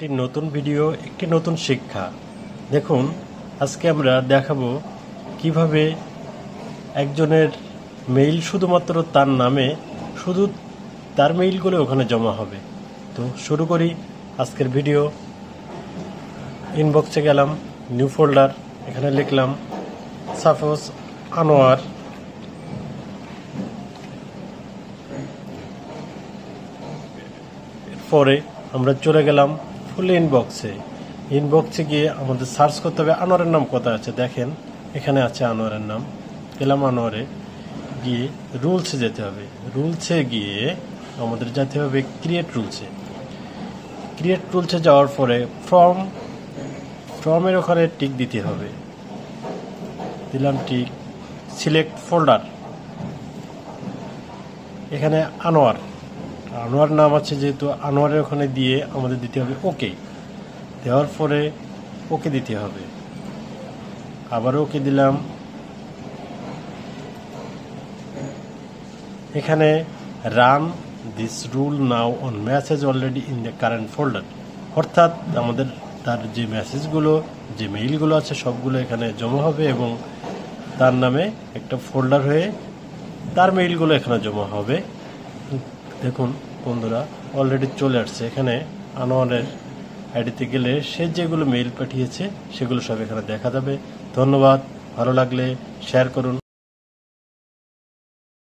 একটি নতুন ভিডিও, একটি নতুন শিক্ষা। দেখুন, আজকে আমরা দেখাবো কিভাবে একজনের মেইল শুধুমাত্র তার নামে, শুধু তার মেইলগুলো ওখানে জমা হবে। তো শুরু করি আজকের ভিডিও। ইনবক্সে গেলাম, নিউ ফোল্ডার, এখানে লিখলাম সাপোজ আনোয়ার। পরে আমরা চলে গেলাম ফুল ইনবক্সে গিয়ে আমাদের সার্চ করতে হবে আনোয়ারের নাম কোথায় আছে। দেখেন এখানে আছে আনোয়ারের নাম। গেলাম আনোয়ারে, গিয়ে রুলসে যেতে হবে। রুলসে গিয়ে আমাদের যেতে হবে ক্রিয়েট রুলসে যাওয়ার পরে ফ্রমের ওখানে টিক দিতে হবে। দিলাম টিক, সিলেক্ট ফোল্ডার। এখানে আনোয়ার নাম আছে, যেহেতু আনোয়ারের ওখানে দিয়ে আমাদের দিতে হবে ওকে। দেওয়ার পরে ওকে দিতে হবে, আবার ওকে দিলাম। এখানে run this rule now on message already in the current folder, অর্থাৎ আমাদের তার যে মেসেজগুলো, যে মেইলগুলো আছে সবগুলো এখানে জমা হবে এবং তার নামে একটা ফোল্ডার হয়ে তার মেইলগুলো এখানে জমা হবে। দেখুন বন্ধুরা, অলরেডি চলে আসছে। এখানে আনোয়ারের আইডিতে গেলে সে যেগুলো মেইল পাঠিয়েছে সেগুলো সব এখানে দেখা যাবে। ধন্যবাদ, ভালো লাগলে শেয়ার করুন।